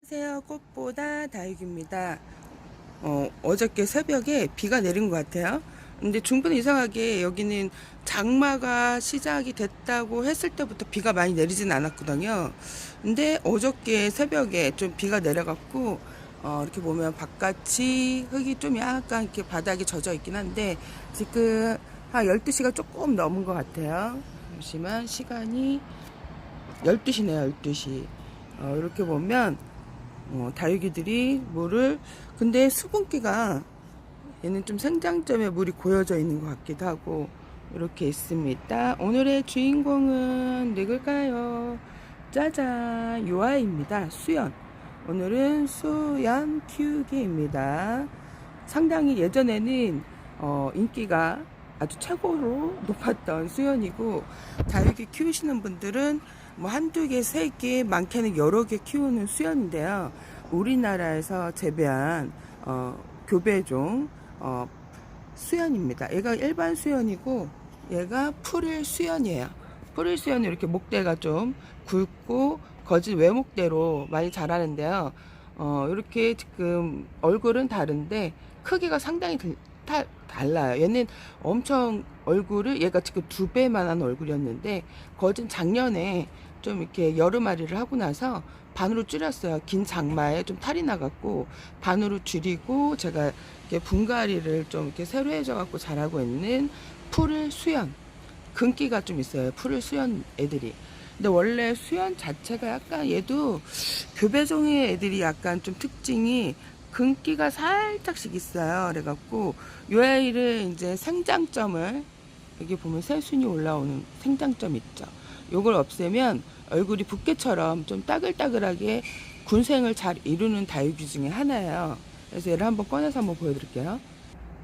안녕하세요. 꽃보다 다육입니다. 어저께 새벽에 비가 내린 것 같아요. 근데 충분히 이상하게 여기는 장마가 시작이 됐다고 했을 때부터 비가 많이 내리진 않았거든요. 근데 어저께 새벽에 좀 비가 내려갖고 이렇게 보면 바깥이 흙이 좀 약간 이렇게 바닥에 젖어 있긴 한데 지금 한 12시가 조금 넘은 것 같아요. 잠시만 시간이 12시네요. 12시. 이렇게 보면 다육이들이 물을 근데 수분기가 얘는 좀 생장점에 물이 고여져 있는 것 같기도 하고 이렇게 있습니다. 오늘의 주인공은 누굴까요? 짜잔, 요아이입니다. 수연. 오늘은 수연 키우기입니다. 상당히 예전에는 인기가 아주 최고로 높았던 수연이고, 다육이 키우시는 분들은 뭐 한두 개, 세 개, 많게는 여러 개 키우는 수연인데요. 우리나라에서 재배한 교배종 수연입니다. 얘가 일반 수연이고 얘가 풀일 수연이에요. 풀일 수연은 이렇게 목대가 좀 굵고 거진 외목대로 많이 자라는데요. 이렇게 지금 얼굴은 다른데 크기가 상당히 달라요. 얘는 엄청 얼굴을 얘가 지금 2배만한 얼굴이었는데 거진 작년에 좀 이렇게 여름아리를 하고 나서 반으로 줄였어요. 긴 장마에 좀 탈이 나갖고 반으로 줄이고 제가 이렇게 분갈이를 좀 이렇게 새로 해줘갖고 자라고 있는 푸를 수연. 근기가 좀 있어요. 푸를 수연 애들이. 근데 원래 수연 자체가 약간 얘도 교배종의 애들이 약간 좀 특징이 근기가 살짝씩 있어요. 그래갖고 요 아이를 이제 생장점을 여기 보면 새순이 올라오는 생장점 있죠. 요걸 없애면 얼굴이 붓개처럼 좀 따글따글하게 군생을 잘 이루는 다육이 중에 하나예요. 그래서 얘를 한번 꺼내서 한번 보여드릴게요.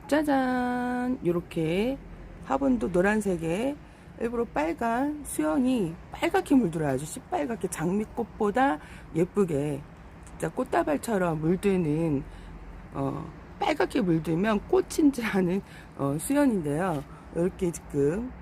짜잔, 요렇게 화분도 노란색에 일부러 빨간 수연이 빨갛게 물들어야죠. 시빨갛게 장미꽃보다 예쁘게 진짜 꽃다발처럼 물드는 빨갛게 물들면 꽃인 줄 아는 수연인데요. 이렇게 지금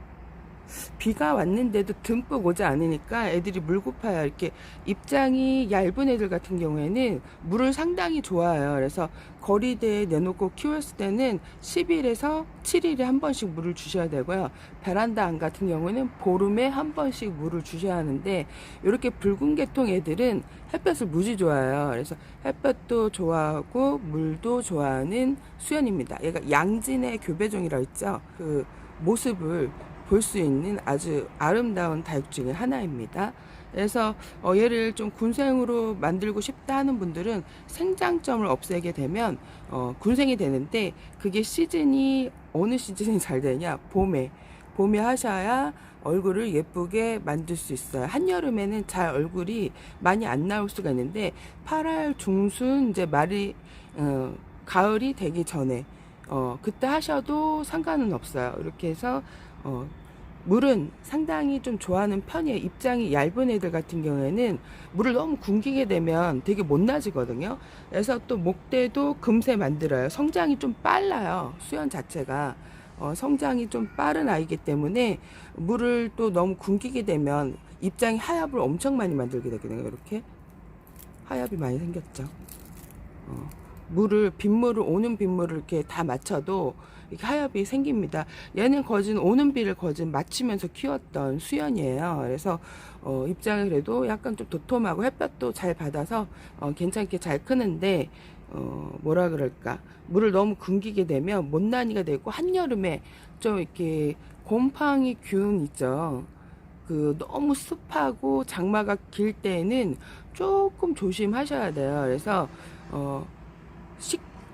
비가 왔는데도 듬뿍 오지 않으니까 애들이 물 고파요. 이렇게 입장이 얇은 애들 같은 경우에는 물을 상당히 좋아해요. 그래서 거리대에 내놓고 키웠을 때는 10일에서 7일에 한 번씩 물을 주셔야 되고요. 베란다 안 같은 경우는 보름에 한 번씩 물을 주셔야 하는데 이렇게 붉은 계통 애들은 햇볕을 무지 좋아해요. 그래서 햇볕도 좋아하고 물도 좋아하는 수연입니다. 얘가 양진의 교배종이라고 했죠. 그 모습을 볼 수 있는 아주 아름다운 다육 중에 하나입니다. 그래서 얘를 좀 군생으로 만들고 싶다 하는 분들은 생장점을 없애게 되면 군생이 되는데 그게 시즌이 어느 시즌이 잘 되냐? 봄에 하셔야 얼굴을 예쁘게 만들 수 있어요. 한여름에는 잘 얼굴이 많이 안 나올 수가 있는데 8월 중순 이제 말이 가을이 되기 전에 그때 하셔도 상관은 없어요. 이렇게 해서 물은 상당히 좀 좋아하는 편이에요. 입장이 얇은 애들 같은 경우에는 물을 너무 굶기게 되면 되게 못나지거든요. 그래서 또 목대도 금세 만들어요. 성장이 좀 빨라요. 수연 자체가 성장이 좀 빠른 아이기 때문에 물을 또 너무 굶기게 되면 입장이 하엽을 엄청 많이 만들게 되거든요. 이렇게 하엽이 많이 생겼죠. 빗물을 오는 빗물을 이렇게 다 맞춰도 이렇게 하엽이 생깁니다. 얘는 오는 비를 맞추면서 키웠던 수연이에요. 그래서 입장이 그래도 약간 좀 도톰하고 햇볕도 잘 받아서 괜찮게 잘 크는데 뭐라 그럴까, 물을 너무 굶기게 되면 못난이가 되고 한여름에 좀 이렇게 곰팡이 균 있죠. 그 너무 습하고 장마가 길 때는 조금 조심하셔야 돼요. 그래서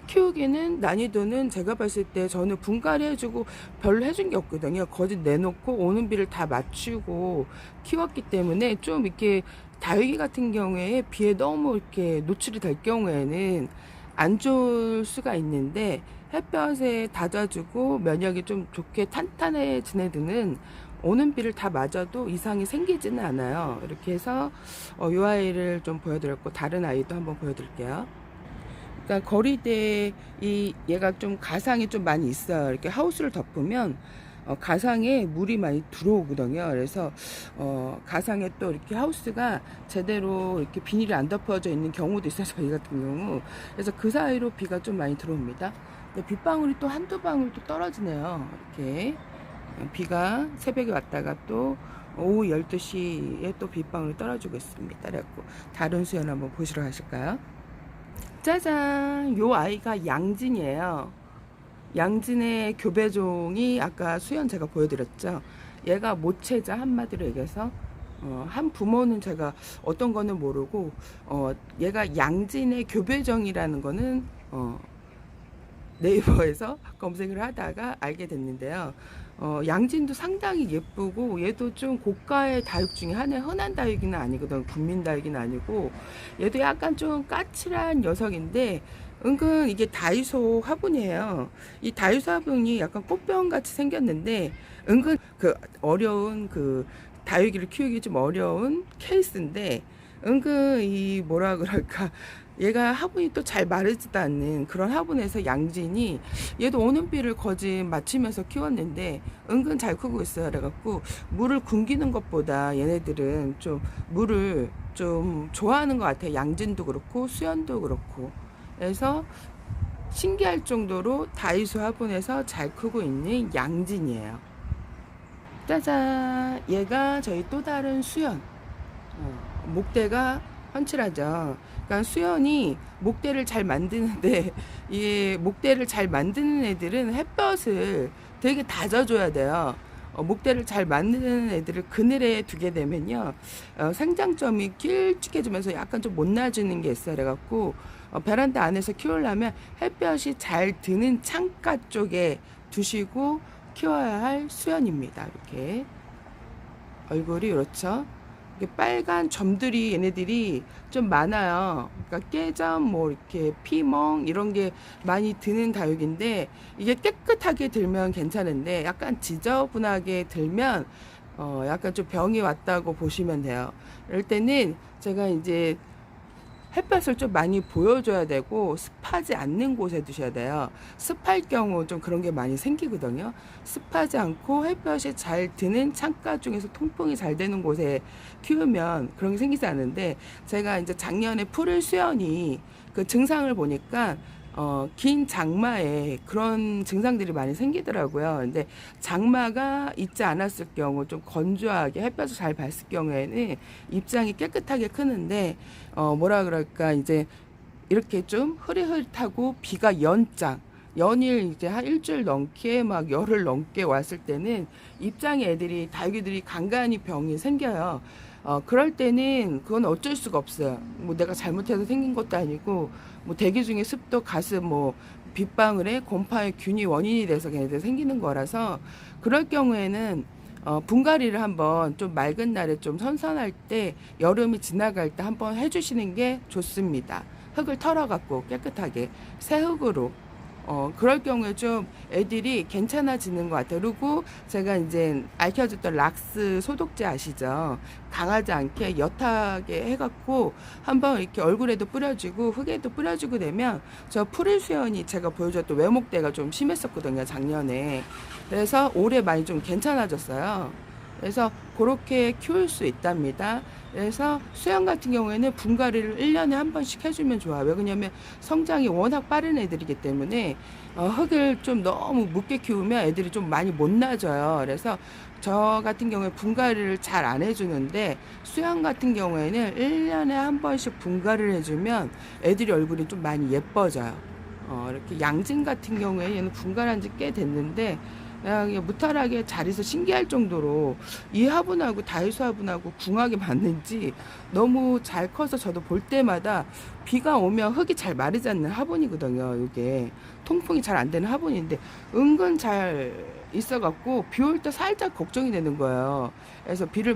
키우기는 난이도는 제가 봤을 때 저는 분갈이 해주고 별로 해준 게 없거든요. 거짓 내놓고 오는 비를 다 맞추고 키웠기 때문에 좀 이렇게 다육이 같은 경우에 비에 너무 이렇게 노출이 될 경우에는 안 좋을 수가 있는데 햇볕에 다져주고 면역이 좀 좋게 탄탄해진 애들은 오는 비를 다 맞아도 이상이 생기지는 않아요. 이렇게 해서 이 아이를 좀 보여드렸고 다른 아이도 한번 보여드릴게요. 그러니까 거리대에 얘가 좀 가상이 좀 많이 있어요. 이렇게 하우스를 덮으면 가상에 물이 많이 들어오거든요. 그래서 가상에 또 이렇게 하우스가 제대로 이렇게 비닐이 안 덮어져 있는 경우도 있어요. 저희 같은 경우. 그래서 그 사이로 비가 좀 많이 들어옵니다. 근데 빗방울이 또 한두 방울 또 떨어지네요. 이렇게 비가 새벽에 왔다가 또 오후 12시에 또 빗방울이 떨어지고 있습니다. 그래갖고 다른 수연 한번 보시러 가실까요? 짜잔! 요 아이가 양진이에요. 양진의 교배종이 아까 수연 제가 보여드렸죠. 얘가 모체자, 한마디로 얘기해서 한 부모는 제가 어떤 거는 모르고 얘가 양진의 교배종이라는 거는 네이버에서 검색을 하다가 알게 됐는데요. 양진도 상당히 예쁘고 얘도 좀 고가의 다육 중에 하나의 흔한 다육이는 아니거든. 국민 다육이는 아니고 얘도 약간 좀 까칠한 녀석인데 은근 이게 다이소 화분이에요. 이 다이소 화분이 약간 꽃병 같이 생겼는데 은근 그 어려운 그 다육이를 키우기 좀 어려운 케이스인데 은근 이 뭐라 그럴까, 얘가 화분이 또 잘 마르지도 않는 그런 화분에서 양진이 얘도 오는 비를 거짓 맞추면서 키웠는데 은근 잘 크고 있어요. 그래갖고 물을 굶기는 것보다 얘네들은 좀 물을 좀 좋아하는 것 같아요. 양진도 그렇고 수연도 그렇고. 그래서 신기할 정도로 다이소 화분에서 잘 크고 있는 양진이에요. 짜잔! 얘가 저희 또 다른 수연. 목대가 훤칠하죠. 그러니까 수연이 목대를 잘 만드는데 이 목대를 잘 만드는 애들은 햇볕을 되게 다져줘야 돼요. 목대를 잘 만드는 애들을 그늘에 두게 되면요, 생장점이 길쭉해지면서 약간 좀 못나지는 게 있어요. 그래갖고 베란다 안에서 키우려면 햇볕이 잘 드는 창가 쪽에 두시고 키워야 할 수연입니다. 이렇게 얼굴이 이렇죠. 이렇게 빨간 점들이 얘네들이 좀 많아요. 그러니까 깨점, 뭐 이렇게 피멍 이런 게 많이 드는 다육인데 이게 깨끗하게 들면 괜찮은데 약간 지저분하게 들면 약간 좀 병이 왔다고 보시면 돼요. 이럴 때는 제가 이제 햇볕을 좀 많이 보여줘야 되고 습하지 않는 곳에 두셔야 돼요. 습할 경우 좀 그런 게 많이 생기거든요. 습하지 않고 햇볕이 잘 드는 창가 중에서 통풍이 잘 되는 곳에 키우면 그런 게 생기지 않는데, 제가 이제 작년에 풀을 수연이 그 증상을 보니까 긴 장마에 그런 증상들이 많이 생기더라고요. 근데 장마가 있지 않았을 경우, 좀 건조하게 햇볕을 잘 봤을 경우에는 입장이 깨끗하게 크는데, 뭐라 그럴까, 이제 이렇게 좀 흐릿흐릿하고 비가 연일 이제 한 일주일 넘게 막 열흘 넘게 왔을 때는 입장에 애들이, 다육이들이 간간히 병이 생겨요. 그럴 때는 그건 어쩔 수가 없어요. 뭐 내가 잘못해서 생긴 것도 아니고, 뭐 대기 중에 습도, 가습, 뭐 빗방울에 곰팡이 균이 원인이 돼서 걔네들 생기는 거라서, 그럴 경우에는 분갈이를 한번 좀 맑은 날에 좀 선선할 때, 여름이 지나갈 때 한번 해주시는 게 좋습니다. 흙을 털어갖고 깨끗하게 새 흙으로. 그럴 경우에 좀 애들이 괜찮아지는 것 같아요. 그리고 제가 이제 알켜줬던 락스 소독제 아시죠? 강하지 않게 옅하게 해갖고 한번 이렇게 얼굴에도 뿌려주고 흙에도 뿌려주고 되면, 저 푸른 수연이 제가 보여줬던 외목대가 좀 심했었거든요, 작년에. 그래서 올해 많이 좀 괜찮아졌어요. 그래서 그렇게 키울 수 있답니다. 그래서 수영 같은 경우에는 분갈이를 1년에 한 번씩 해주면 좋아요. 왜 그러냐면 성장이 워낙 빠른 애들이기 때문에 흙을 좀 너무 묻게 키우면 애들이 좀 많이 못 나져요. 그래서 저 같은 경우에 분갈이를 잘 안 해주는데, 수영 같은 경우에는 1년에 한 번씩 분갈이를 해주면 애들이 얼굴이 좀 많이 예뻐져요. 이렇게 양진 같은 경우에 얘는 분갈한 지 꽤 됐는데 그냥 무탈하게 자리에서 신기할 정도로 이 화분하고 다이소 화분하고 궁합이 맞는지 너무 잘 커서, 저도 볼 때마다 비가 오면 흙이 잘 마르지 않는 화분이거든요. 이게 통풍이 잘 안 되는 화분인데 은근 잘 있어갖고 비 올 때 살짝 걱정이 되는 거예요. 그래서 비를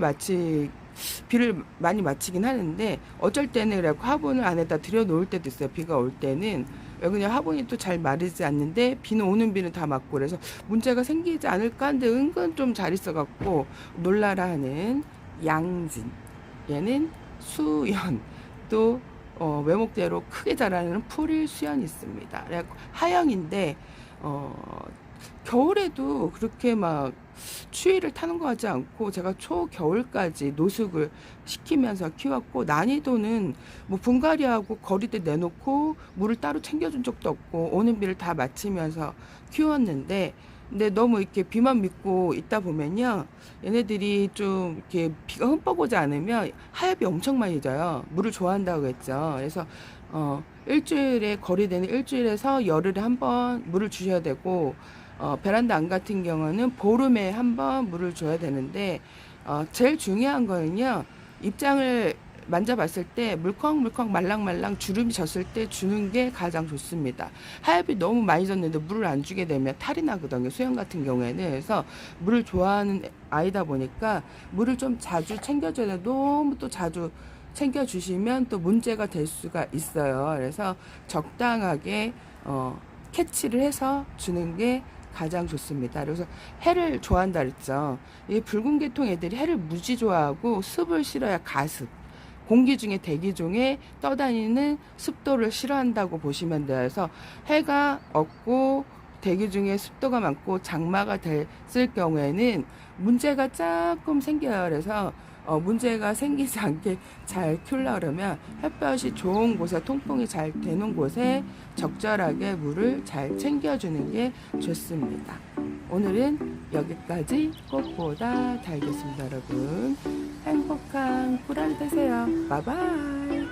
많이 맞히긴 하는데 어쩔 때는 그래갖고 화분을 안에다 들여놓을 때도 있어요. 비가 올 때는. 왜 그냥 화분이 또 잘 마르지 않는데 비는 오는 비는 다 맞고, 그래서 문제가 생기지 않을까 하는데 은근 좀 잘 있어갖고 놀라라 하는 양진. 얘는 수연. 또 외목대로 크게 자라는 풀일 수연이 있습니다. 그래갖고 하영인데 겨울에도 그렇게 막 추위를 타는 것 같지 않고 제가 초겨울까지 노숙을 시키면서 키웠고, 난이도는 뭐 분갈이하고 거리대 내놓고 물을 따로 챙겨준 적도 없고 오는 비를 다 마치면서 키웠는데, 근데 너무 이렇게 비만 믿고 있다 보면요, 얘네들이 좀 이렇게 비가 흠뻑 오지 않으면 하엽이 엄청 많이 져요. 물을 좋아한다고 했죠. 그래서 일주일에 거리대는 일주일에서 열흘에 한 번 물을 주셔야 되고, 베란다 안 같은 경우는 보름에 한 번 물을 줘야 되는데, 제일 중요한 거는요, 입장을 만져봤을 때 물컹물컹 말랑말랑 주름이 졌을 때 주는 게 가장 좋습니다. 하엽이 너무 많이 졌는데 물을 안 주게 되면 탈이 나거든요. 수영 같은 경우에는. 그래서 물을 좋아하는 아이다 보니까 물을 좀 자주 챙겨줘야 돼. 너무 또 자주 챙겨주시면 또 문제가 될 수가 있어요. 그래서 적당하게 캐치를 해서 주는 게 가장 좋습니다. 그래서 해를 좋아한다 그랬죠. 이 붉은 계통 애들이 해를 무지 좋아하고 습을 싫어야 가습. 공기 중에 대기 중에 떠다니는 습도를 싫어한다고 보시면 돼요. 그래서 해가 없고 대기 중에 습도가 많고 장마가 됐을 경우에는 문제가 조금 생겨요. 그래서 문제가 생기지 않게 잘 키우려고 그러면 햇볕이 좋은 곳에, 통풍이 잘 되는 곳에 적절하게 물을 잘 챙겨주는 게 좋습니다. 오늘은 여기까지. 꽃보다 달겠습니다, 여러분. 행복한 꿀하루 되세요. 바이바이.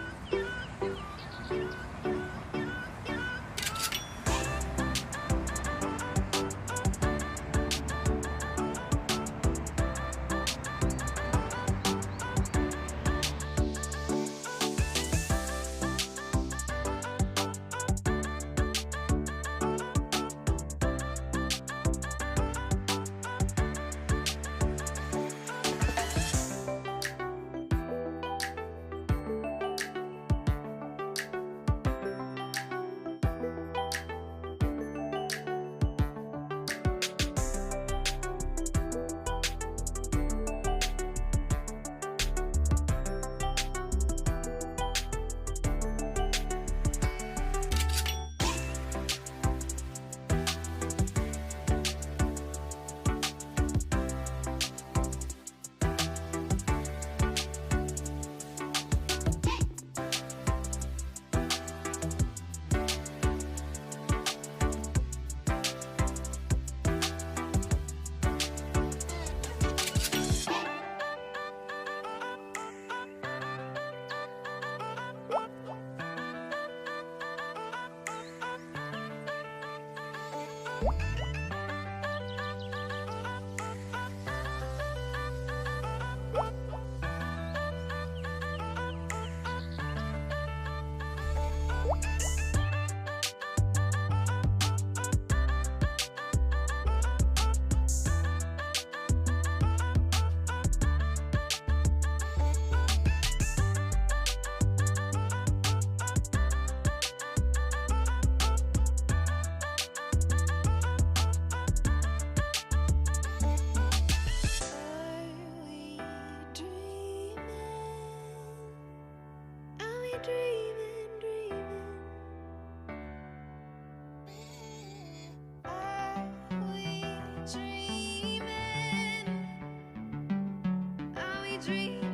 Dreaming, dreaming. Are we dreaming? Are we dreaming?